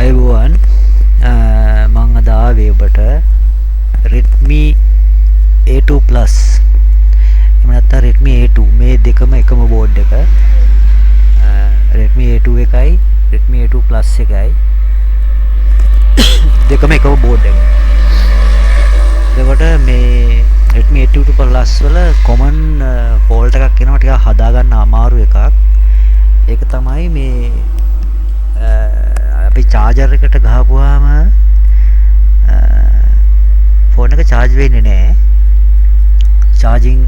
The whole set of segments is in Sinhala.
අයබෝවන් මං අද ආවේ ඔබට Redmi A2 Plus එහෙම නැත්නම් Redmi A2 මේ දෙකම එකම බෝඩ් එක. Redmi A2 එකයි Redmi A2 Plus එකයි දෙකම එකම බෝඩ් එක. එතකොට මේ Redmi A2 Plus වල common fault එකක් එනවා, ටිකක් හදා ගන්න අමාරු එකක්. ඒක තමයි මේ අපි charger එකට ගහපුවාම ෆෝන් එක charge වෙන්නේ නැහැ. charging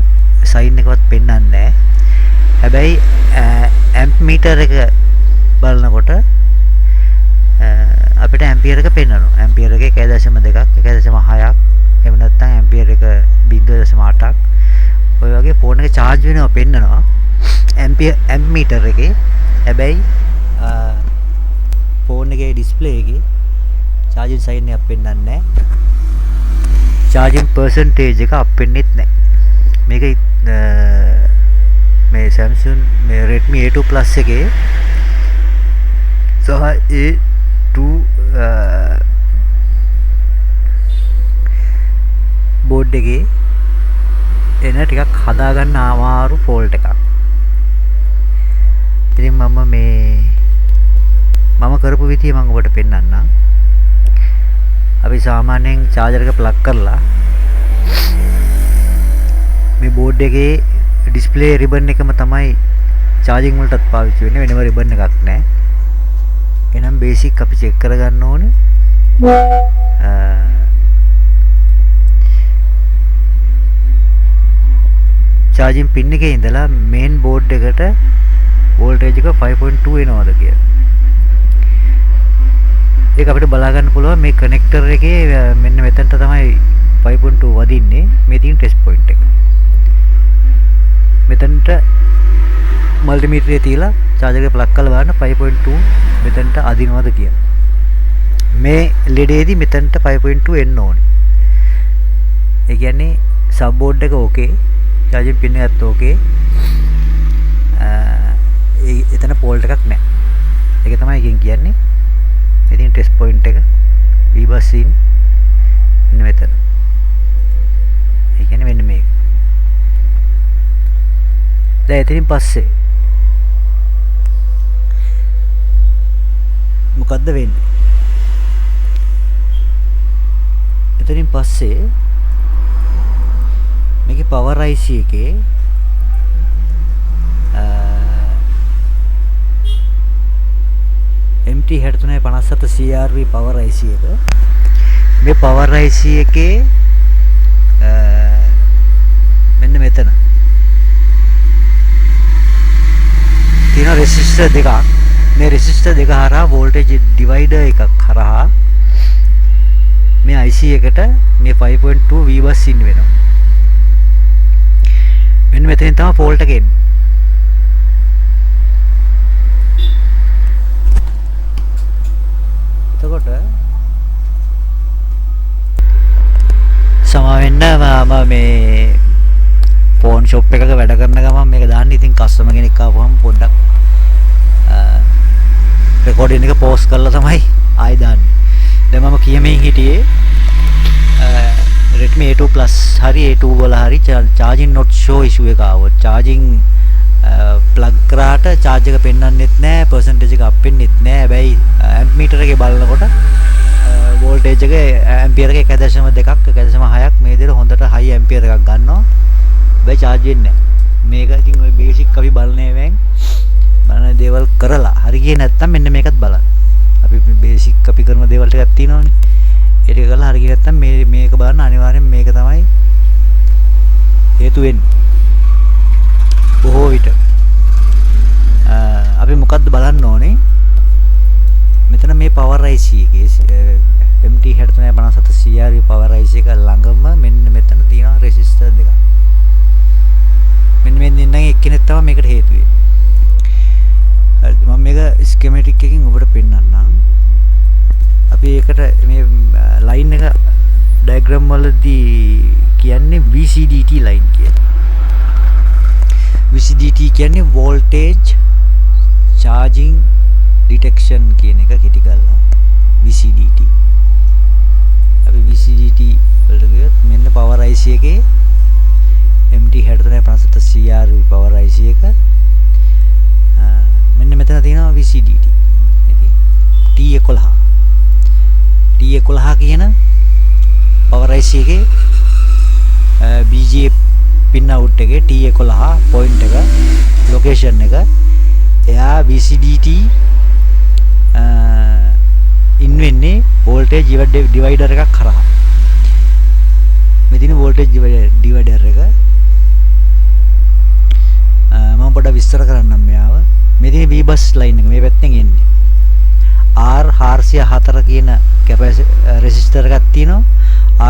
sign එකවත් පෙන්වන්නේ නැහැ. හැබැයි amp meter එක බලනකොට අපිට ampere එක පෙන්වනවා. ampere එක 1.2ක් 1.6ක් එහෙම නැත්නම් ampere එක 0.8ක් ඔය වගේ ෆෝන් එක charge වෙනවා පෙන්වනවා amp meter එකේ. හැබැයි ෆෝන් එකේ display එකේ charging sign එකක් පෙන්වන්නේ නැහැ. charging percentage එක අප් වෙන්නෙත් නැහැ. මේක මේ Samsung මේ Redmi A2 Plus එකේ සහ A2 බෝඩ් එකේ එන ටිකක් හදා ගන්න අමාරු ෆෝල්ට් එකක්. ඉතින් මම කරපු විදිය මම ඔබට පෙන්නන්නම්. අපි සාමාන්‍යයෙන් charger එක plug කරලා මේ බෝඩ් එකේ display ribbon එකම තමයි charging වලටත් පාවිච්චි වෙන්නේ, වෙනම ribbon එකක් නැහැ. එහෙනම් basic අපි check කරගන්න ඕනේ. charging pin එකේ ඉඳලා main board එකට voltage එක 5.2 එනවද කියලා. ඒක අපිට බලා ගන්න පුළුවන් මේ connector එකේ මෙන්න මෙතනට තමයි 5.2 වදින්නේ. මේ තියෙන test point එක. මෙතනට multimeter එක තියලා charger එක plug කරලා බලන්න 5.2 මෙතනට අදිනවද කියලා. මේ LED එකේදී මෙතනට 5.2 එන්න ඕනේ. ඒ කියන්නේ sub board එක okay, charging pin එකත් okay. එතන fault එකක් නැහැ. ඒක තමයි එකෙන් කියන්නේ. ඉතින් test point එක V-bus in මෙන්න මෙතන. ඒ කියන්නේ මෙන්න මේක. දැන් එතනින් පස්සේ මොකද්ද වෙන්නේ? එතනින් පස්සේ මේකේ power IC එකේ MT6357 CRV power IC එක. මේ power IC එකේ මෙන්න මෙතන තියෙන resistor දෙකක්. මේ resistor දෙක හරහා voltage divider එකක් හරහා මේ IC එකට මේ 5.2 V-bus in වෙනවා. මෙන්න මෙතනින් තමයි fault එක එන්නේ. එතකොට සමාවෙන්න මම මේ ෆෝන් ෂොප් එකක වැඩ කරන ගමන් මේක දාන්න. ඉතින් කස්ටමර් කෙනෙක් ආවම පොඩ්ඩක් රෙකෝඩින් එක පෝස්ට් කරලා තමයි ආයෙ දාන්නේ. දැන් මම කියමින් හිටියේ Redmi A2 Plus හරි A2 වල හරි charging not show issue එක ආවොත් charging plug කරාට charge එක පෙන්වන්නෙත් නැහැ, percentage එක up වෙන්නෙත් නැහැ. හැබැයි amp meter එකේ බලනකොට voltage එක ampere එක 1.2ක් 1.6ක් මේ විදිහට හොඳට high ampere එකක් ගන්නවා. හැබැයි charge වෙන්නේ නැහැ. මේක ඉතින් ওই basic අපි බලන දේවල් කරලා හරි ගියේ නැත්තම් මෙන්න මේකත් බලන්න. අපි basic අපි කරන දේවල් ටිකක් තියෙනවානේ. ඒ ටික කරලා හරි ගියේ නැත්තම් මේක බලන්න අනිවාර්යෙන් මේක තමයි හේතු වෙන්නේ. බොහෝ විට අපි මොකද්ද බලන්න ඕනේ? මෙතන මේ power IC එකේ MT6357 CRV power IC එක ළඟම මෙන්න මෙතන තියෙනවා resistor දෙකක්. මෙන්න මේ දෙන්නෙන් එක්කෙනෙක් තමයි මේකට හේතු වෙන්නේ. හරි මම මේක schematic එකකින් ඔබට පෙන්නන්නම්. අපි ඒකට මේ line එක diagram වලදී කියන්නේ VCDT line කියලා. VCDT කියන්නේ voltage charging detection කියන එක කෙටි කරලා. T11 කියන power IC එකේ BGA pin out එකේ T11 point එක location එක එයා VCDT in වෙන්නේ voltage divider එකක් කරා. මෙතන voltage divider එක මම පොඩ්ඩක් විස්තර කරන්නම් මෙයාව. මෙතන V bus line එක මේ පැත්තෙන් එන්නේ. R404 කියන resistor එකක් තියෙනවා.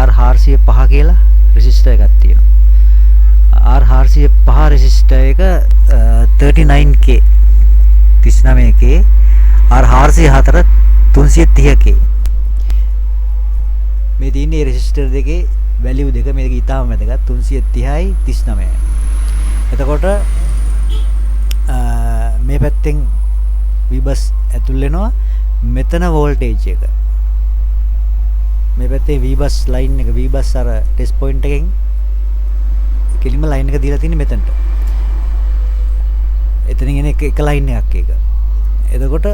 R405 කියලා resistor එකක් තියෙනවා. R405 resistor එක 39K 39K R404 330K මේ තියෙන්නේ resistor දෙකේ value දෙක මේක ඊටාම වැදගත් 330යි 39යි. එතකොට මේ පැත්තෙන් V bus ඇතුල් වෙනවා මෙතන voltage එක. මේ පැත්තේ V bus line එක V bus අර test point එකෙන් කෙලිම line එක දීලා තියෙන්නේ මෙතනට. එතනින් එන එක line එකක් ඒක. එතකොට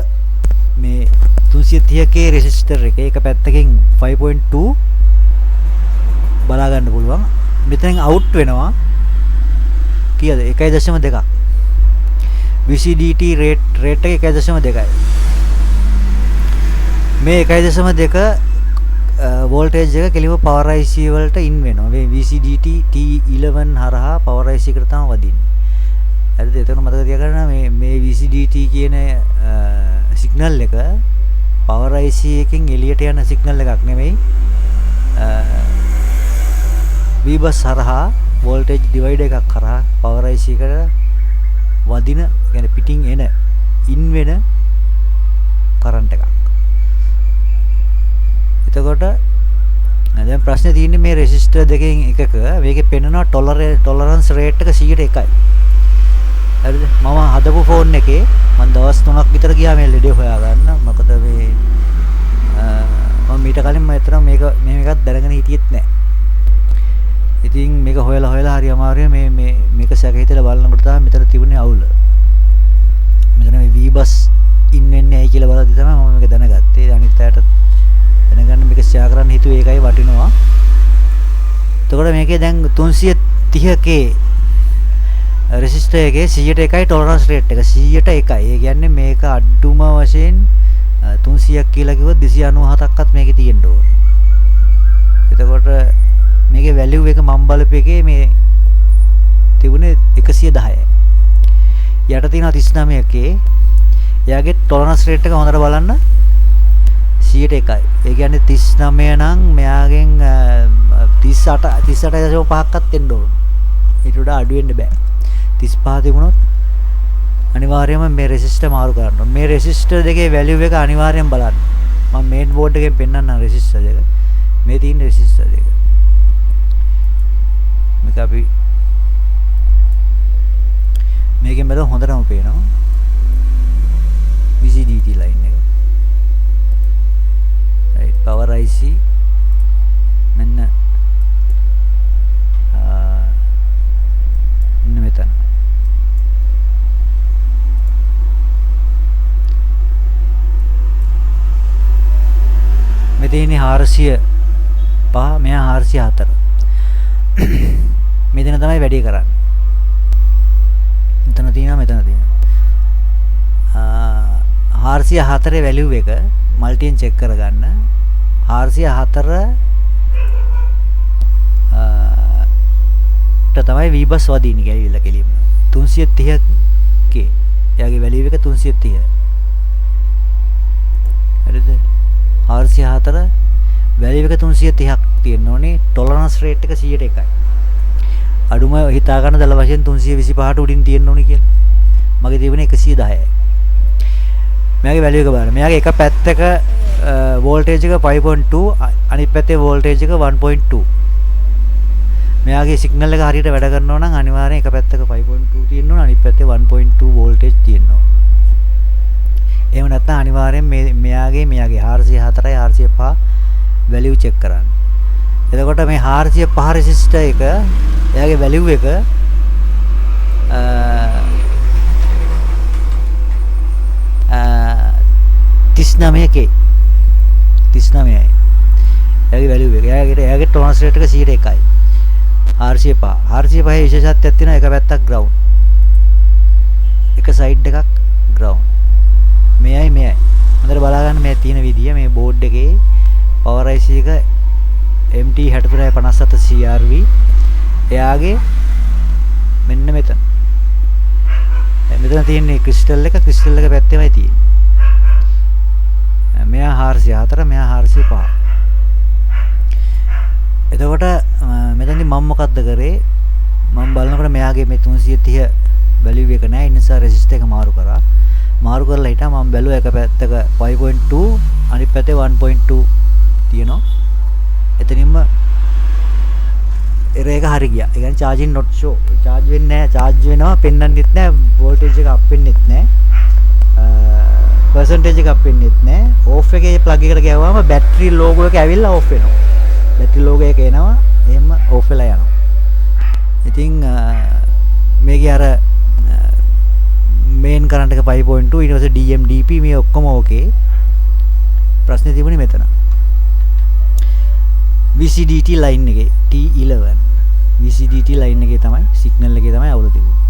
මේ 330K resistor එක එක පැත්තකින් 5.2 බලා ගන්න පුළුවන්. මෙතෙන් out වෙනවා කීයද 1.2ක්. VCDT rate එක 1.2යි. මේ 1.2 voltage එක කෙලිම power IC වලට in වෙනවා. මේ VCDT T11 හරහා power IC එකට තමයි වදින්නේ. හරිද? එතකොට මතක තියාගන්න මේ VCDT කියන signal එක power IC එකෙන් එළියට යන signal එකක් නෙමෙයි. V bus හරහා voltage divider එකක් කරා power IC එකට වදින, يعني පිටින් එන in වෙන current එකක්. එතකොට දැන් ප්‍රශ්නේ තියෙන්නේ මේ resistor දෙකෙන් එකක මේකේ පෙන්නනවා tolerance rate එක 100%යි. හරිද? මම හදපු ෆෝන් එකේ මම දවස් 3ක් විතර ගියා මේ ලෙඩේ හොයාගන්න. මොකද මේ මම මීට කලින් මම ඇත්තටම මේකත් දැනගෙන හිටියෙත් නැහැ. ඉතින් මේක හොයලා හරි අමාරුයි මේක සැක හිතලා බලනකොට තමයි මෙතන තිබුණේ අවුල. මෙතන මේ V bus in වෙන්නේ ඇයි කියලා බලද්දි තමයි මම මේක දැනගත්තේ. අනිත් අයට දැනගන්න මේක ෂෙයා කරන්න හිතුවේ ඒකයි වටිනවා. එතකොට මේකේ දැන් 330K resistor එකේ 100%යි tolerance rate එක 100%යි. ඒ කියන්නේ මේක අඩුම වශයෙන් 300ක් කියලා කිව්වොත් 297ක්වත් මේකේ තියෙන්න ඕනේ. එතකොට මේකේ value එක මම බලපු එකේ මේ තිබුණේ 110යි. යට තියෙනවා 39K. එයාගේ tolerance rate එක හොඳට බලන්න 100%යි. ඒ කියන්නේ 39 නම් මෙයාගෙන් 38.5ක්වත් එන්න ඕන. ඊට වඩා අඩු වෙන්න බෑ. 35 තිබුණොත් අනිවාර්යයෙන්ම මේ resistor මාරු කරන්න ඕන. මේ resistor දෙකේ value එක අනිවාර්යෙන් බලන්න. මම main board එකෙන් පෙන්නන්නම් resistor දෙක. මේ තියෙන resistor දෙක. මේක අපි මේකෙන් බැලුවොත් හොඳටම පේනවා. VCDT line එක. right power IC මෙන්න මෙතන මෙතන 405 මෙයා 404 මෙතන තමයි වැඩි කරන්නේ. මෙතන තියෙනවා 404 value එක මල්ටියෙන් චෙක් කරගන්න. 404 තමයි V bus වදින්නේ ගැලිවිලා කෙලින්ම 330K. එයාගේ value එක 330. හරිද? 404 value එක 330ක් තියෙන්න ඕනේ. tolerance rate එක 100%යි. අඩුම හිතා ගන්න දල වශයෙන් 325ට උඩින් තියෙන්න ඕනේ කියලා. මගේ තිබුණේ 110යි. මෙයාගේ value එක බලන්න. මෙයාගේ එක පැත්තක voltage එක 5.2 අනිත් පැත්තේ voltage එක 1.2. මෙයාගේ signal එක හරියට වැඩ කරනවා නම් අනිවාර්යෙන් එක පැත්තක 5.2 තියෙන්න ඕන අනිත් පැත්තේ 1.2 voltage තියෙන්න ඕන. එහෙම නැත්නම් අනිවාර්යෙන් මෙයාගේ 404යි 405 value check කරන්න. එතකොට මේ 405 resistor එක එයාගේ value එක 39K 39යි. එයාගේ වැලියු එක. එයාගේ ටෝනස් රේට් එක 101යි. 405. 405 විශේෂත්වයක් තියෙනවා. එක පැත්තක් ග්‍රවුන්ඩ්. එක සයිඩ් එකක් ග්‍රවුන්ඩ්. මෙයයි. හොඳට බලා ගන්න මේ තියෙන විදිය මේ බෝඩ් එකේ power IC එක MT6357 CRV එයාගේ මෙන්න මෙතන. මෙතන තියෙන්නේ ක්‍රිස්ටල් එක පැත්තෙමයි තියෙන්නේ. මෙයා 404 මෙයා 405. එතකොට මෙතනදී මම මොකද්ද කරේ? මම බලනකොට මෙයාගේ මේ 330 වැලියු එක නෑ. ඒ නිසා රෙසිස්ටර් එක මාරු කරා. මාරු කරලා හිටා මම බැලුවා එක පැත්තක 5.2 අනිත් පැත්තේ 1.2 තියෙනවා. එතනින්ම එර එක හරි ගියා. ඒ කියන්නේ charging not show. charge වෙන්නේ නැහැ. charge වෙනවා පෙන්වන්නෙත් නැහැ. voltage එක up වෙන්නෙත් නැහැ. percentage එක up වෙන්නෙත් නැහැ. off එකේ plug එකට ගෑවුවාම battery logo එක ඇවිල්ලා off වෙනවා. battery logo එක එනවා. එහෙම off වෙලා යනවා. ඉතින් මේකේ අර main current එක 5.2 ඊට පස්සේ DMDP මේ ඔක්කොම ඕකේ. ප්‍රශ්නේ තිබුණේ මෙතන. VCDT line එකේ T11 VCDT line එකේ තමයි signal එකේ තමයි අවුල තිබුණේ.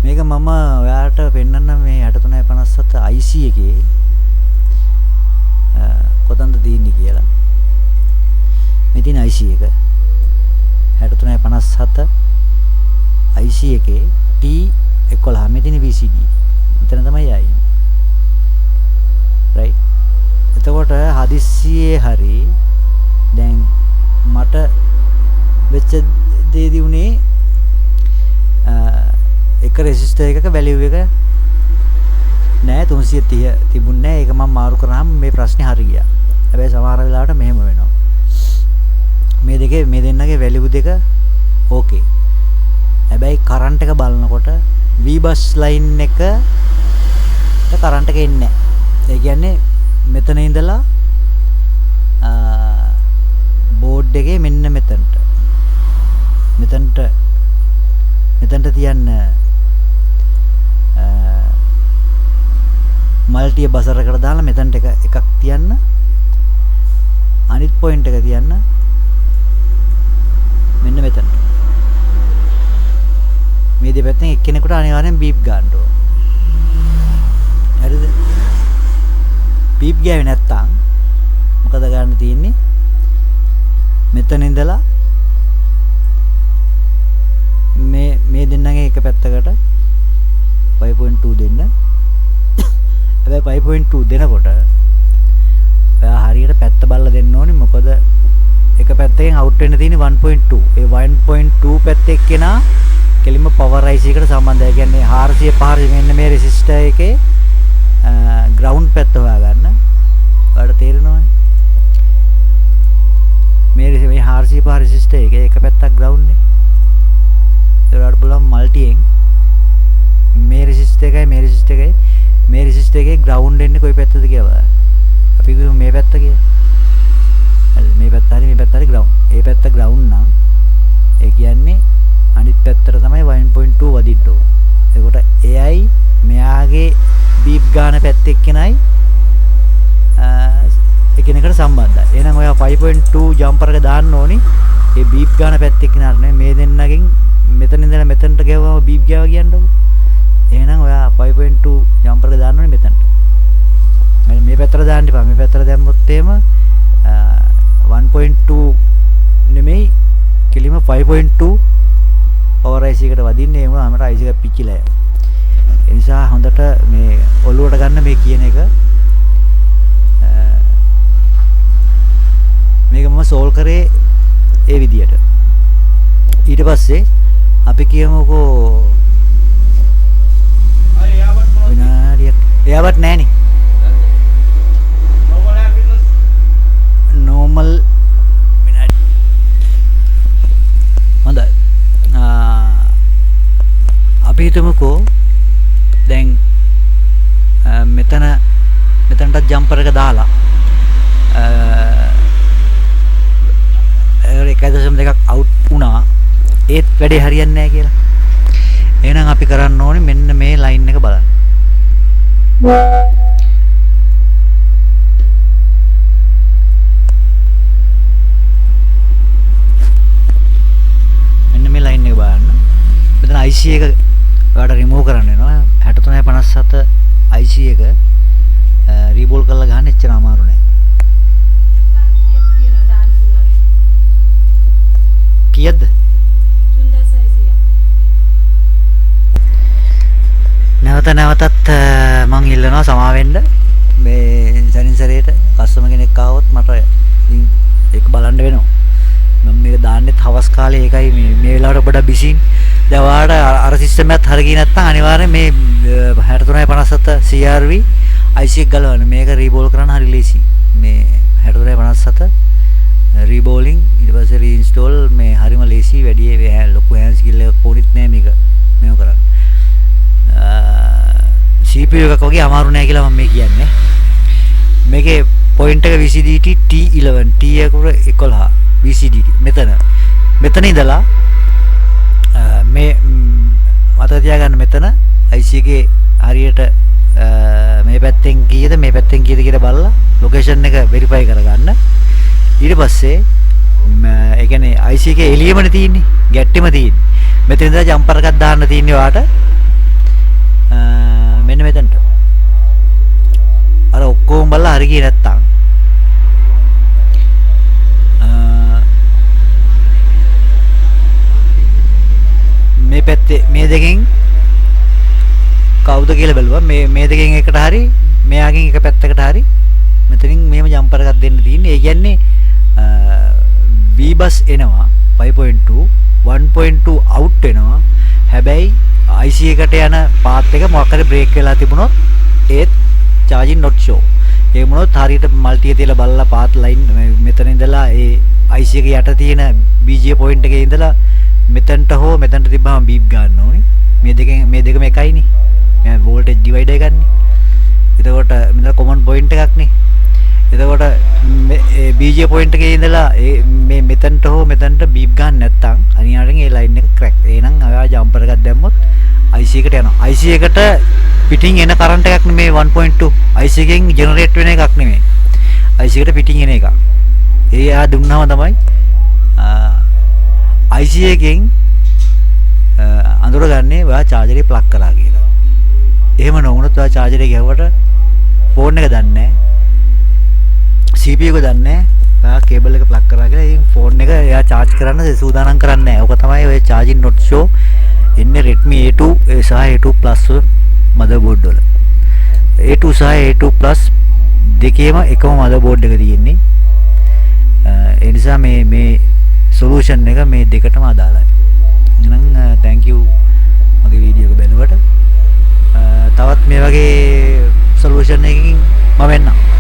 මේක මම ඔයාලට පෙන්නන්න මේ 6357 IC එකේ කොතනද තියෙන්නේ කියලා. මේ තියෙන IC එක 6357 IC එකේ T11 මේ තියෙන VCD. මෙතන තමයි යන්නේ. right. එතකොට හදිස්සියේ හරි දැන් මට වෙච්ච දේදී උනේ එක රෙසිස්ටර් එකක වැලියු එක නෑ 330 තිබුණේ නෑ. ඒක මම මාරු කරාම මේ ප්‍රශ්නේ හරි ගියා. හැබැයි සමහර වෙලාවට මෙහෙම වෙනවා. මේ දෙන්නගේ වැලියු දෙක ඕකේ. හැබැයි කරන්ට් එක බලනකොට V-bus line එක කරන්ට් එක එන්නේ නෑ. ඒ කියන්නේ මෙතන ඉඳලා බෝඩ් එකේ මෙන්න මෙතනට තියන්න මල්ටි බසර් එකට දාලා මෙතනට එකක් තියන්න අනිත් පොයින්ට් එක තියන්න මෙන්න මෙතන. මේ දෙපැත්තෙන් එක්කෙනෙකුට අනිවාර්යෙන් බීප් ගන්න ඕන. හරිද? බීප් ගෑවේ නැත්තම් මොකද ගන්න තියෙන්නේ? මෙතන ඉඳලා මේ දෙන්නගේ එක පැත්තකට 5.2 දෙන්න. හැබැයි 5.2 දෙනකොට ඔයා හරියට පැත්ත බලලා දෙන්න ඕනේ. මොකද එක පැත්තකින් අවුට් වෙන්න තියෙන්නේ 1.2. ඒ 1.2 පැත්තේ කෙනා කෙලින්ම power IC එකට සම්බන්ධයි. ඒ කියන්නේ 405 මෙන්න මේ resistor එකේ ground පැත්ත හොයාගන්න. ඔයාලට තේරෙනවනේ. මේ 405 resistor එකේ එක පැත්තක් ground නේ. ඒකට බලන්න මල්ටියෙන් මේ resistor එකේ ground එන්නේ කොයි පැත්තද කියලා බලන්න. අපි කියමු මේ පැත්ත කියලා. හරි මේ පැත්ත හරි ground. ඒ පැත්ත ground නම් ඒ කියන්නේ අනිත් පැත්තට තමයි 1.2 වදින්න ඕන. එතකොට එයයි මෙයාගේ බීප් ගාන පැත්ත එක්කෙනයි එකිනෙකට සම්බන්ධයි. එහෙනම් ඔයා 5.2 ජම්පර් එක දාන්න ඕනි. ඒ බීප් ගාන පැත්ත එක්කෙනාට නෙමෙයි මේ දෙන්නගෙන් මෙතන ඉඳලා මෙතනට ගියවම බීප් ගාව කියන්නකො. එහෙනම් ඔයා 5.2 ජම්පර් එක දාන්න ඕනේ මෙතනට. මේ පැත්තට දාන්න එපා. මේ පැත්තට දැම්මොත් එහෙම 1.2 නෙමෙයි කෙලිම 5.2 power IC එකට වදින්නේ. ඒ වුණාම IC එක පිච්චිලා යනවා. ඒ නිසා හොඳට මේ ඔළුවට ගන්න මේ කියන එක. මේක මම සෝල් කරේ ඒ විදියට. ඊට පස්සේ අපි කියමුකෝ විනාඩියක් එයාවත් නැහනේ. normal විනාඩි. හොඳයි. අපි හිතමුකෝ දැන් මෙතනට ජම්පර් එක දාලා 1.2ක් අවුට් වුණා. ඒත් වැඩේ හරියන්නේ නැහැ කියලා. එහෙනම් අපි කරන්න ඕනේ මෙන්න මේ ලයින් එක බලන්න. IC එක ඔයාලට රිමූව් කරන්න වෙනවා 6357 IC එක රීබෝල් කරලා ගන්න එච්චර අමාරු නෑ කීයද 3600 නැවතත් මං ඉල්ලනවා සමාවෙන්න මේ සරින් සරේට කස්ටමර් කෙනෙක් ආවොත් මට ඉතින් ඒක බලන්න වෙනවා මම මේක දාන්නෙත් හවස් කාලේ ඒකයි මේ වෙලාවට පොඩක් බිසින් දැන් ඔයාලට අර සිස්ටම් එකත් හරිය ගියේ නැත්නම් අනිවාර්යෙන් මේ 6357 CRV IC එක ගලවන්න මේක රීබෝල් කරන්න හරි ලේසි මේ 6357 රීබෝලින් ඊට පස්සේ රීඉන්ස්ටෝල් මේ හරිම ලේසි වැඩි ලොකු හෑන්ඩ් ස්කිල් එකක් ඕනෙත් නෑ මේක කරන්න CPU එකක් වගේ අමාරු නෑ කියලා මම මේ කියන්නේ මේකේ පොයින්ට් එක VCDT T11 T අකුර 11 VCDT මෙතන ඉඳලා මේ මතක තියාගන්න මෙතන IC එකේ හරියට මේ පැත්තෙන් කීයද මේ පැත්තෙන් කීයද කියලා බලලා ලොකේෂන් එක වෙරිෆයි කරගන්න ඊට පස්සේ ඒ කියන්නේ IC එකේ එළියමනේ තියෙන්නේ ගැට්ටෙම තියෙන්නේ මෙතන ඉඳලා ජම්පර් එකක් දාන්න තියෙන්නේ ඔයාට මෙන්න මෙතනට අර ඔක්කොම බලලා හරි ගියේ නැත්තම් මේ පැත්තේ මේ දෙකෙන් කවුද කියලා බැලුවා මේ දෙකෙන් එකට හරි මෙයාගෙන් එක පැත්තකට හරි මෙතනින් මෙහෙම ජම්පර් එකක් දෙන්න තියෙන්නේ ඒ කියන්නේ V bus එනවා 5.2 1.2 out වෙනවා හැබැයි IC එකට යන පාත් එක මොකක් හරි බ්‍රේක් වෙලා තිබුණොත් ඒත් charging not show ඒ මොනොත් හරියට මල්ටි එක තියලා බලලා පාත් ලයින් මෙතන ඉඳලා ඒ IC එක යට තියෙන BGA point එකේ ඉඳලා මෙතනට හෝ මෙතනට තිබ්බම බීප් ගන්න ඕනේ මේ දෙකම එකයිනේ මම වෝල්ටේජ් ඩිවයිඩර් ගන්නනේ එතකොට මෙතන කොමන් පොයින්ට් එකක් නේ එතකොට මේ BGA point එකේ ඉඳලා මේ මෙතනට හෝ මෙතනට බීප් ගන්න නැත්නම් අනිවාර්යෙන් ඒ ලයින් එක ක්‍රැක් එහෙනම් ආයා ජම්පර් එකක් දැම්මොත් IC එකට යනවා IC එකට පිටින් එන කරන්ට් එකක් නෙමේ 1.2 IC එකෙන් ජෙනරේට් වෙන එකක් නෙමේ IC එකට පිටින් එන එක ඒ ආ දුන්නාම තමයි IC එකෙන් අඳුරගන්නේ ඔයා චාර්ජරේ ප්ලග් කරා කියලා. එහෙම නොවුනොත් ඔයා චාර්ජරේ ගැහුවට ෆෝන් එක දන්නේ නැහැ. CPU එක දන්නේ නැහැ. ඔයා කේබල් එක ප්ලග් කරා කියලා ඉතින් ෆෝන් එක එයා charge කරන්න සූදානම් කරන්නේ නැහැ. ඔක තමයි ඔය charging not show ඉන්නේ Redmi A2 සහ A2 Plus motherboard වල. A2 සහ A2 Plus දෙකේම එකම motherboard එක තියෙන්නේ. ඒ නිසා මේ solution එක මේ දෙකටම අදාළයි. එහෙනම් thank you මගේ වීඩියෝ එක බලුවට. තවත් මේ වගේ solution එකකින් මම එන්නම්.